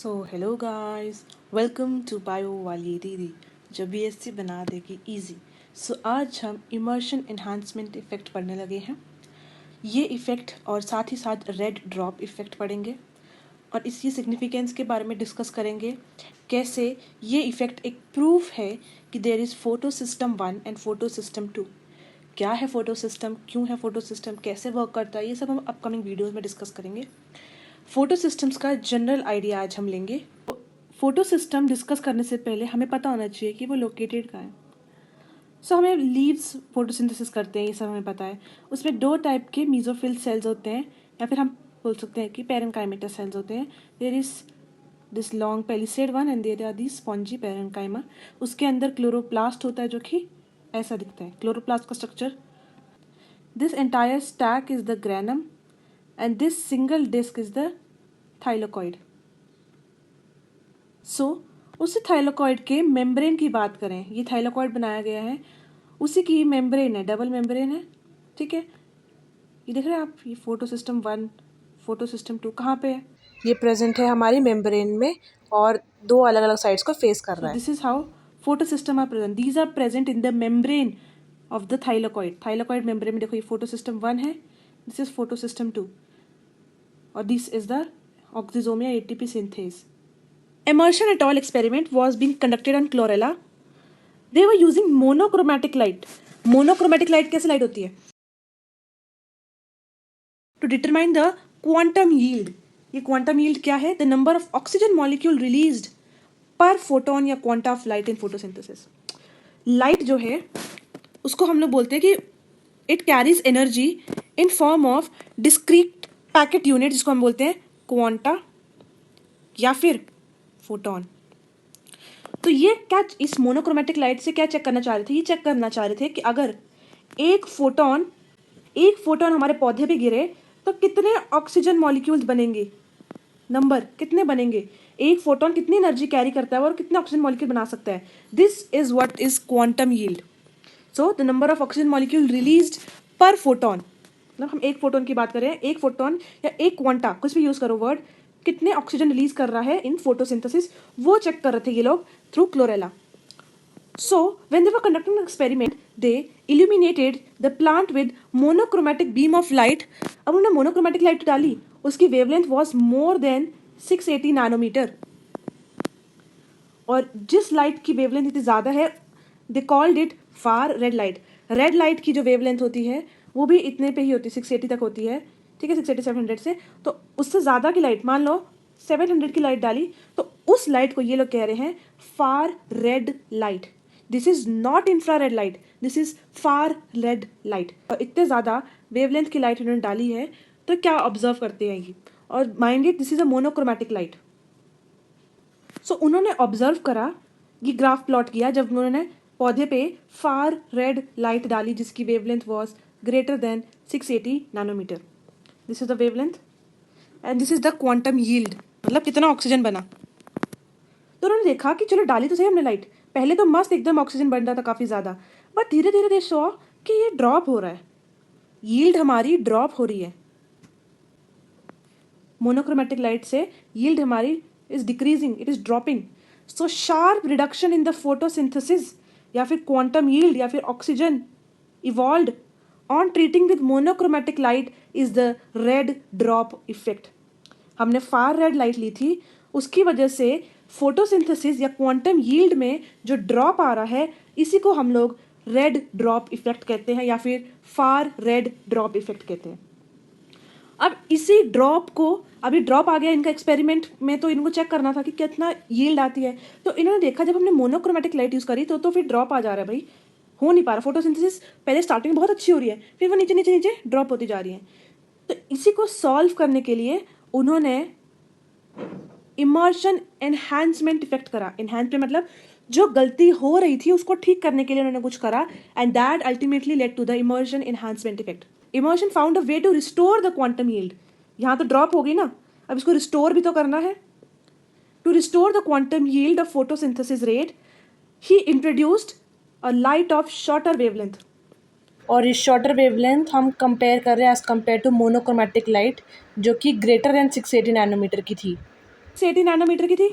So hello guys, welcome to bio वाली दीदी जो बीएससी बना देगी इजी। सो आज हम इमर्शन एनहांसमेंट इफ़ेक्ट पढ़ने लगे हैं। ये इफ़ेक्ट और साथ ही साथ रेड ड्रॉप इफ़ेक्ट पढ़ेंगे और इसकी सिग्निफिकेंस के बारे में डिस्कस करेंगे। कैसे ये इफ़ेक्ट एक प्रूफ है कि there is photo system 1 and photo system 2। क्या है फोटो सिस्टम, क्यों है फोटो सिस्टम, कैसे वर्क करता है, ये सब हम अपकमिंग वीडियोज़ में डिस्कस करेंगे। फोटो सिस्टम्स का जनरल आइडिया आज हम लेंगे। फोटो सिस्टम डिस्कस करने से पहले हमें पता होना चाहिए कि वो लोकेटेड कहाँ है। हमें लीव्स फोटोसिंथेसिस करते हैं, ये सब हमें पता है। उसमें दो टाइप के मीजोफिल सेल्स होते हैं, या फिर हम बोल सकते हैं कि पेरेन्काइमेटा सेल्स होते हैं। There is this long palisade one and there are the spongy parenchyma. उसके अंदर क्लोरोप्लास्ट होता है जो कि ऐसा दिखता है। क्लोरोप्लास्ट का structure, this entire stack is the granum and this single disc is the thylakoid. उसी थाइलोकॉइड के मेम्ब्रेन की बात करें, ये थाइलोकॉइड बनाया गया है, उसी की मेम्ब्रेन है, डबल मेम्ब्रेन है। ठीक है, ये देख रहे हैं आप, ये फोटो सिस्टम 1 फोटो सिस्टम 2 कहाँ पे है? ये प्रेजेंट है हमारी मेम्ब्रेन में और दो अलग अलग साइड्स को फेस कर रहा है। This is how photo system are present. These are present in the membrane of the thylakoid. Thylakoid membrane में देखो, ये फोटो सिस्टम 1 है, दिस इज फोटो सिस्टम 2 और दिस इज द ऑक्सीजोमिया ATP synthase. Immersion et al. Experiment was being conducted on chlorella. They were using monochromatic light. Monochromatic light कैसे light होती है? To determine the quantum yield. ये quantum yield क्या है? The number of oxygen molecule released per photon या quanta of light in photosynthesis. Light जो है उसको हम लोग बोलते हैं कि it carries energy in form of discrete packet unit, जिसको हम बोलते हैं quanta या फिर photon. तो ये क्या इस मोनोक्रोमेटिक लाइट से क्या चेक करना चाह रहे थे? ये चेक करना चाह रहे थे कि अगर एक फोटोन हमारे पौधे पे गिरे तो कितने ऑक्सीजन मॉलिक्यूल्स बनेंगे, नंबर कितने बनेंगे, एक फोटोन कितनी एनर्जी कैरी करता है और कितने ऑक्सीजन मॉलिक्यूल बना सकता है। This is what is quantum yield. So the number of oxygen molecule released पर फोटोन, मतलब हम एक फोटोन की बात करें, एक फोटोन या एक क्वांटा, कुछ भी यूज करो वर्ड, कितने ऑक्सीजन रिलीज कर रहा है इन फोटोसिंथेसिस, वो चेक कर रहे थे ये लोग through chlorella. So, when they were conducting an experiment, they illuminated the plant with monochromatic beam of light. अब उन्होंने monochromatic light डाली, उसकी wavelength was more than 680 nanometre, और जिस लाइट की वेवलेंथ इतनी ज़्यादा है, they called it far red light. Red light की जो वेवलेंथ होती है वो भी इतने पे ही होती है, 680 तक होती है। ठीक है, 680 700 से, तो उससे ज़्यादा की लाइट, मान लो 700 की लाइट डाली, तो उस लाइट को ये लोग कह रहे हैं far red light. This is not infrared light, this is far red light. और इतने ज़्यादा वेवलेंथ की लाइट उन्होंने डाली है, तो क्या ऑब्जर्व करते हैं ये, और mind it this is a monochromatic light. So उन्होंने ऑब्जर्व करा, ये ग्राफ प्लॉट किया, जब उन्होंने पौधे पे फार रेड लाइट डाली जिसकी वेवलेंथ वॉज ग्रेटर देन 680 नैनोमीटर। This is the wavelength and this is the quantum yield, मतलब कितना ऑक्सीजन बना। तो उन्होंने देखा कि चलो डाली तो सही हमने लाइट, पहले तो मस्त एकदम ऑक्सीजन बन रहा था काफ़ी ज़्यादा, बट धीरे धीरे दे सॉ कि ये ड्रॉप हो रहा है, यील्ड हमारी ड्रॉप हो रही है। मोनोक्रोमेटिक लाइट से यील्ड हमारी is decreasing, it is dropping. So sharp reduction in the photosynthesis या फिर quantum yield या फिर oxygen evolved on treating with monochromatic light is the red drop effect. हमने far red light ली थी, उसकी वजह से photosynthesis या quantum yield में जो drop आ रहा है, इसी को हम लोग red drop effect कहते हैं या फिर far red drop effect कहते हैं। अब इसी ड्रॉप को, अभी ड्रॉप आ गया इनका एक्सपेरिमेंट में, तो इनको चेक करना था कि कितना यील्ड आती है। तो इन्होंने देखा जब हमने मोनोक्रोमेटिक लाइट यूज़ करी तो फिर ड्रॉप आ जा रहा है, भाई हो नहीं पा रहा। फोटोसिंथेसिस पहले स्टार्टिंग में बहुत अच्छी हो रही है, फिर वो नीचे नीचे नीचे ड्रॉप होती जा रही है। तो इसी को सॉल्व करने के लिए उन्होंने इमर्शन एनहांसमेंट इफेक्ट करा। एनहांसमेंट मतलब जो गलती हो रही थी उसको ठीक करने के लिए उन्होंने कुछ करा, and that ultimately led to the Emerson enhancement effect. Emerson found a way to restore the quantum yield. यहाँ तो ड्रॉप हो गई ना, अब इसको रिस्टोर भी तो करना है। To restore the quantum yield of photosynthesis rate, he introduced a light of shorter wavelength. और इस शॉर्टर वेवलेंथ हम कंपेयर कर रहे हैं as compared to monochromatic light जो कि ग्रेटर देन 680 नैनोमीटर की थी। 680 नैनोमीटर की थी।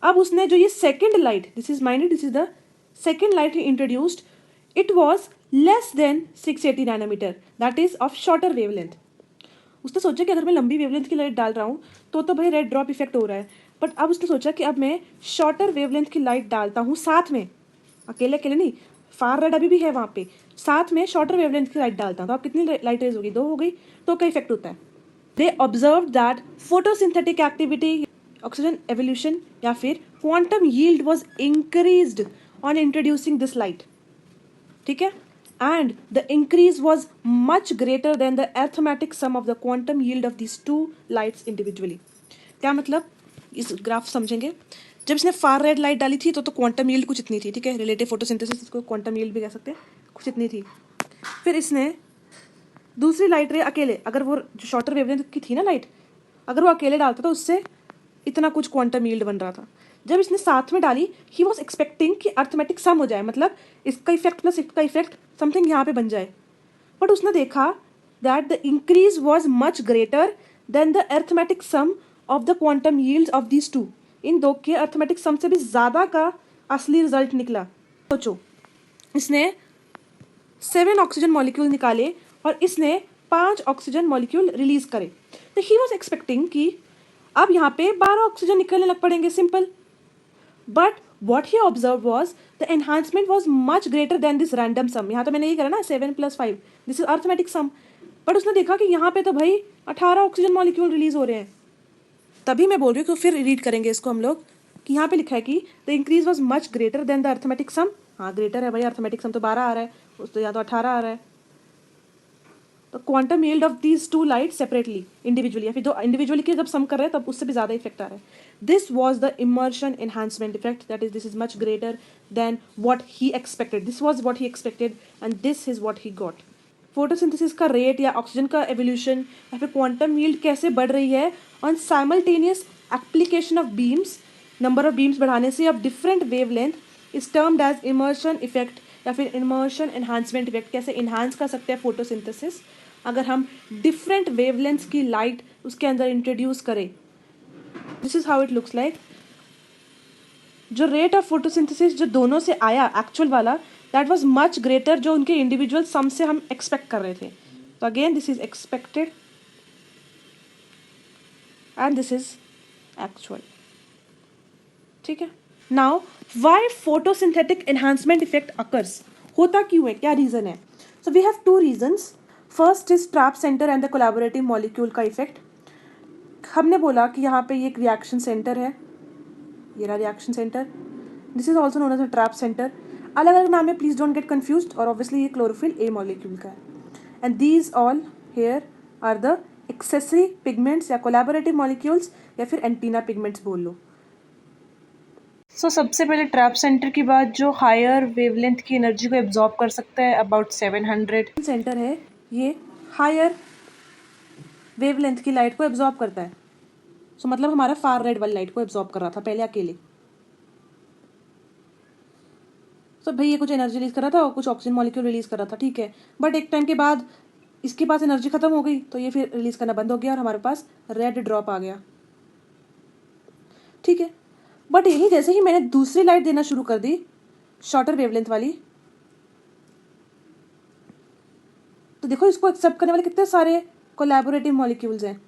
अब उसने जो ये second light, this is minded, this is the second light he introduced, it was less than 680 nanometer, that is of shorter wavelength. उसने सोचा कि अगर मैं लंबी वेवलेंथ की लाइट डाल रहा हूँ तो भाई रेड ड्रॉप इफेक्ट हो रहा है, बट अब उसने सोचा कि अब मैं शॉर्टर वेवलेंथ की लाइट डालता हूँ साथ में, अकेले अकेले नहीं, फार रेड अभी भी है वहाँ पे, साथ में शॉर्टर वेवलेंथ की लाइट डालता हूँ, तो अब कितनी लाइट रेज होगी, 2 हो गई, तो क्या इफेक्ट होता है। They observe that photosynthetic activity, oxygen evolution या फिर quantum yield was increased on introducing this light, ठीक है, and the increase was much greater than the arithmetic sum of the quantum yield of these two lights individually। क्या मतलब, इस graph समझेंगे। जब इसने फार रेड लाइट डाली थी तो क्वांटम यील्ड कुछ इतनी थी, ठीक है, रिलेटिव फोटोसिंथेसिस, इसको क्वांटम यील्ड भी कह सकते हैं, कुछ इतनी थी। फिर इसने दूसरी लाइट रे अकेले, अगर वो जो शॉर्टर वेवलेंथ की थी ना लाइट, अगर वो अकेले डालता तो उससे इतना कुछ क्वांटम यील्ड बन रहा था। जब इसने साथ में डाली, ही वॉज एक्सपेक्टिंग कि अर्थमेटिक सम हो जाए, मतलब इसका इफेक्ट प्लस इसका इफेक्ट समथिंग यहाँ पे बन जाए, बट उसने देखा that the increase was much greater than the arithmetic sum of the quantum yields of these two. इन दो के अर्थमेटिक सम से भी ज़्यादा का असली रिजल्ट निकला। सोचो, इसने 7 ऑक्सीजन मॉलिक्यूल निकाले और इसने 5 ऑक्सीजन मॉलिक्यूल रिलीज करे, तो ही वॉज एक्सपेक्टिंग कि अब यहाँ पे 12 ऑक्सीजन निकलने लग पड़ेंगे, simple. But what he observed was the enhancement was much greater than this random sum. यहाँ तो मैंने ये करा ना 7 + 5, this is arithmetic sum, but उसने देखा कि यहाँ पे तो भाई 18 ऑक्सीजन मॉलिक्यूल रिलीज हो रहे हैं। तभी मैं बोल रही हूँ कि फिर रीड करेंगे इसको हम लोग, कि यहाँ पे लिखा है कि the increase was much greater than the arithmetic sum. हाँ ग्रेटर है भाई, अर्थमेटिक सम तो 12 आ रहा है, उस तो या तो 18 आ रहा है। तो quantum yield of these to light separately, individually, या फिर दो इंडिविजुअली के जब सम कर रहे हैं तब उससे भी ज़्यादा इफेक्ट आ रहा है। This was the Emerson enhancement effect, that is this is much greater than what he expected, this was what he expected and this is what he got. Photosynthesis का रेट या ऑक्सीजन का evolution या फिर quantum yield कैसे बढ़ रही है on simultaneous application of beams, number of beams बढ़ाने से of different wavelength, is termed as Emerson effect या फिर इमर्शन एनहांसमेंट इफेक्ट। कैसे इन्हांस कर सकते हैं फोटोसिंथेसिस, अगर हम डिफरेंट वेवलेंथ्स की लाइट उसके अंदर इंट्रोड्यूस करें। This is how it looks like. जो रेट ऑफ फोटोसिंथेसिस जो दोनों से आया एक्चुअल वाला, दैट वाज मच ग्रेटर जो उनके इंडिविजुअल सम से हम एक्सपेक्ट कर रहे थे। तो again this is expected and this is actual, ठीक है। Now why photosynthetic enhancement effect occurs, होता क्यों है, क्या रीजन है। So we have 2 reasons. First is trap center and the collaborative molecule का इफेक्ट। हमने बोला कि यहाँ पे ये एक रिएक्शन सेंटर है, ये रहा reaction center, this is also known as a trap center. अलग अलग नाम है, प्लीज डोंट गेट कंफ्यूज्ड, और ऑब्वियसली ये क्लोरोफिल ए मॉलिक्यूल का है। And these all here are the accessory pigments या कोलैबोरेटिव मॉलिक्यूल्स या फिर एंटीना पिगमेंट्स बोल लो। सो सबसे पहले ट्रैप सेंटर की बात, जो हायर वेवलेंथ की एनर्जी को एब्जॉर्ब कर सकता है, अबाउट 700 सेंटर है, ये हायर वेवलेंथ की लाइट को एब्जॉर्ब करता है। सो मतलब हमारा फार रेड वाली लाइट को एब्जॉर्ब कर रहा था पहले अकेले। तो भाई ये कुछ एनर्जी रिलीज कर रहा था और कुछ ऑक्सीजन मॉलिक्यूल रिलीज कर रहा था, ठीक है, बट एक टाइम के बाद इसके पास एनर्जी खत्म हो गई तो ये फिर रिलीज करना बंद हो गया और हमारे पास रेड ड्रॉप आ गया, ठीक है। बट यही जैसे ही मैंने दूसरी लाइट देना शुरू कर दी, शॉर्टर वेवलेंथ वाली, तो देखो इसको एक्सेप्ट करने वाले कितने सारे कोलैबोरेटिव मॉलिक्यूल्स हैं।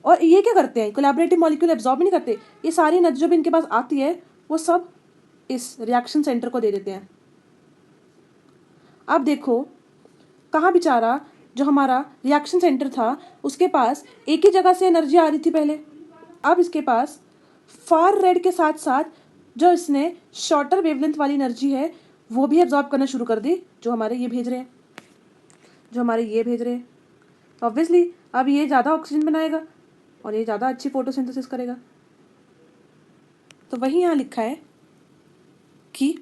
और ये क्या करते हैं, कोलैबोरेटिव मॉलिक्यूल एब्जॉर्ब नहीं करते, ये सारी एनर्जी जो भी इनके पास आती है वो सब इस रिएक्शन सेंटर को दे देते हैं। अब देखो कहाँ बेचारा जो हमारा रिएक्शन सेंटर था उसके पास एक ही जगह से एनर्जी आ रही थी पहले, अब इसके पास फार रेड के साथ साथ जो इसने शॉर्टर वेवलेंथ वाली एनर्जी है वो भी एब्जॉर्ब करना शुरू कर दी, जो हमारे ये भेज रहे हैं, जो हमारे ये भेज रहे हैं। ऑब्वियसली अब ये ज़्यादा ऑक्सीजन बनाएगा और ये ज़्यादा अच्छी फोटोसिंथेसिस करेगा। तो वही यहाँ लिखा है कि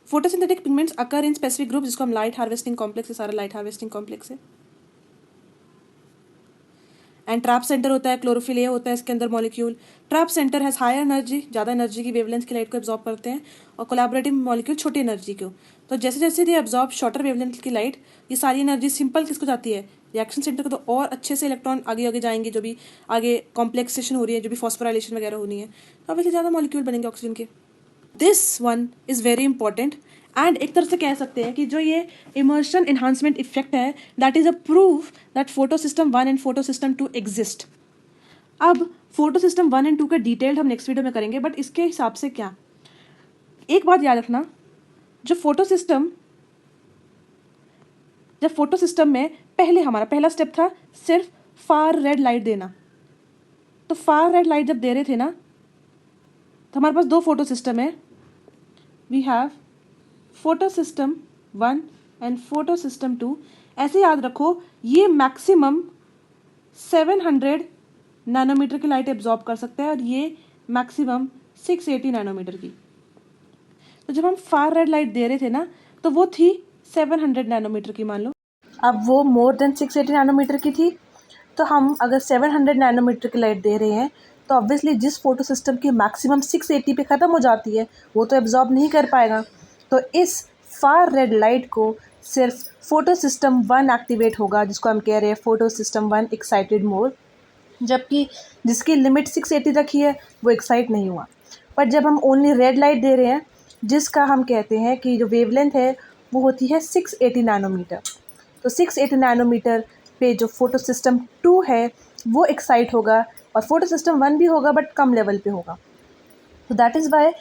photosynthetic pigments occur in specific group, जिसको हम लाइट हार्वेस्टिंग कॉम्प्लेक्स, सारा लाइट हार्वेस्टिंग कॉम्प्लेक्स है। एंड ट्रैप सेंटर होता है, क्लोरोफिल ए होता है इसके अंदर molecule. Trap center has higher energy, ज़्यादा एनर्जी की वेवलेंथ की लाइट को एब्जॉर्ब करते हैं, और कोलैबोरेटिव मॉलिक्यूल छोटी एनर्जी को। तो जैसे जैसे ये एब्जॉर्ब शॉर्टर वेवलेंथ की लाइट, ये सारी एनर्जी सिंपल किसको जाती है, रिएक्शन सेंटर का तो और अच्छे से इलेक्ट्रॉन आगे आगे जाएंगे, जो भी आगे कॉम्प्लेक्सेशन हो रही है, जो भी फॉस्फोराइलेशन वगैरह होनी है, तो ऑब्वियसली ज़्यादा मॉलिक्यूल बनेंगे ऑक्सीजन के. This one is very important. And एक तरह से कह सकते हैं कि जो ये इमर्शन इन्हांसमेंट इफेक्ट है, that is a proof that photo system 1 and photo system 2 exist. अब फोटो सिस्टम 1 एंड 2 का डिटेल्ड हम नेक्स्ट वीडियो में करेंगे, बट इसके हिसाब से क्या, एक बात याद रखना, जब फोटो सिस्टम में पहले हमारा पहला स्टेप था सिर्फ फार रेड लाइट देना. तो फार रेड लाइट जब दे रहे थे ना, तो हमारे पास दो फोटो सिस्टम है. We have photo system 1 and photo system 2. ऐसे याद रखो, ये मैक्सिमम 700 नैनोमीटर की लाइट एब्जॉर्ब कर सकता है और ये मैक्सिमम 680 नैनोमीटर की. तो जब हम फार रेड लाइट दे रहे थे ना, तो वो थी 700 नैनोमीटर की मान लो. अब वो मोर देन 680 नैनोमीटर की थी. तो हम अगर 700 नैनोमीटर की लाइट दे रहे हैं, तो ऑब्वियसली जिस फोटो सिस्टम की मैक्सिमम 680 पे ख़त्म हो जाती है, वो तो एब्जॉर्ब नहीं कर पाएगा. तो इस फार रेड लाइट को सिर्फ फोटो सिस्टम 1 एक्टिवेट होगा, जिसको हम कह रहे हैं फोटो सिस्टम 1 एक्साइटेड मोड. जबकि जिसकी लिमिट 680 रखी है, वो एक्साइट नहीं हुआ. पर जब हम ओनली रेड लाइट दे रहे हैं, जिसका हम कहते हैं कि जो वेवलेंथ है वो होती है 680 नैनोमीटर, तो 680 नैनोमीटर पे जो फोटो सिस्टम 2 है वो एक्साइट होगा, और फोटो सिस्टम 1 भी होगा बट कम लेवल पे होगा. तो दैट इज़ वाई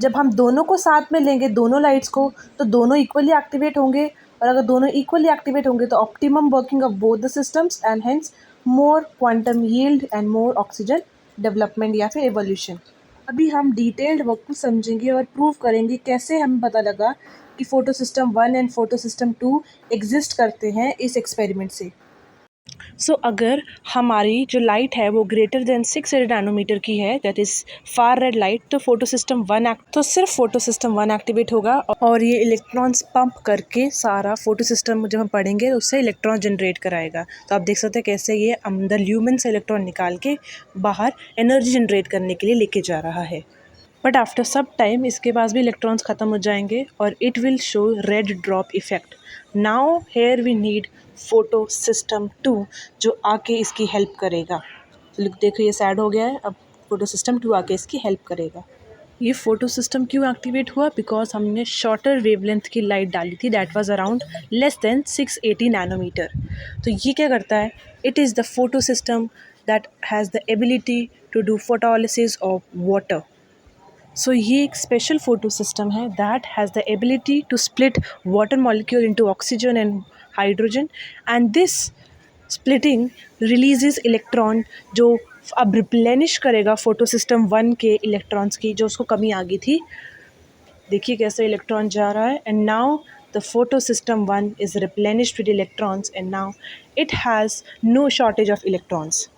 जब हम दोनों को साथ में लेंगे, दोनों लाइट्स को, तो दोनों इक्वली एक्टिवेट होंगे. और अगर दोनों इक्वली एक्टिवेट होंगे तो optimum working of both the systems and hence more quantum yield and more oxygen development या फिर एवोल्यूशन. अभी हम डिटेल्ड वर्क को समझेंगे और प्रूव करेंगे कैसे हमें पता लगा कि photo system 1 and photo system 2 exist करते हैं इस एक्सपेरिमेंट से. सो अगर हमारी जो लाइट है वो ग्रेटर देन 680 नैनोमीटर की है, that is far red light, तो सिर्फ फोटो सिस्टम 1 एक्टिवेट होगा और ये इलेक्ट्रॉन्स पंप करके सारा फोटो सिस्टम जब हम पढ़ेंगे उससे इलेक्ट्रॉन जनरेट कराएगा. तो आप देख सकते हैं कैसे ये अंदर ल्यूमेन से इलेक्ट्रॉन निकाल के बाहर एनर्जी जनरेट करने के लिए लेके जा रहा है. बट आफ्टर सब टाइम इसके पास भी इलेक्ट्रॉन्स ख़त्म हो जाएंगे और it will show red drop effect. Now here we need photo system 2 जो आके इसकी हेल्प करेगा. देखो ये सैड हो गया है, अब फोटो सिस्टम 2 आके इसकी हेल्प करेगा. ये फोटो सिस्टम क्यों एक्टिवेट हुआ? बिकॉज हमने शॉर्टर वेवलेंथ की लाइट डाली थी, that was around less than 680 nanometer. तो ये क्या करता है? It is the photo system that has the ability to do photolysis of water. So ये एक स्पेशल फोटो सिस्टम है that has the ability to split water molecule into oxygen and hydrogen, and this splitting releases electron जो अब replenish करेगा photo system 1 के electrons की जो उसको कमी आ गई थी. देखिए कैसे इलेक्ट्रॉन जा रहा है, and now the photo system 1 is replenished with electrons and now it has no shortage of electrons.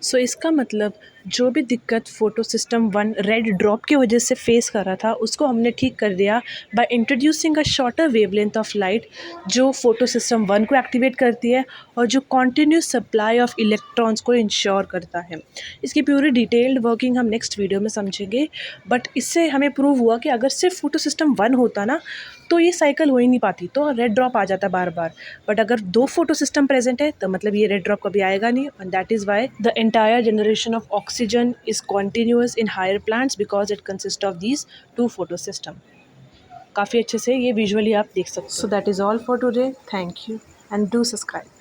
So इसका मतलब जो भी दिक्कत फोटो सिस्टम 1 रेड ड्रॉप की वजह से फेस कर रहा था उसको हमने ठीक कर दिया by introducing a shorter wavelength of light जो फोटो सिस्टम 1 को एक्टिवेट करती है और जो कॉन्टीन्यूस सप्लाई ऑफ इलेक्ट्रॉन्स को इंश्योर करता है. इसकी पूरी डिटेल्ड वर्किंग हम नेक्स्ट वीडियो में समझेंगे. बट इससे हमें प्रूव हुआ कि अगर सिर्फ फोटो सिस्टम 1 होता ना तो ये साइकिल हो ही नहीं पाती, तो रेड ड्रॉप आ जाता बार बार. बट अगर दो फोटो सिस्टम प्रेजेंट है तो मतलब ये रेड ड्रॉप कभी आएगा नहीं, and that is why the entire generation of oxygen is continuous in higher plants because it consist of these two photo system. काफ़ी अच्छे से ये विजुअली आप देख सकते हो. So that is all for today. Thank you and do subscribe.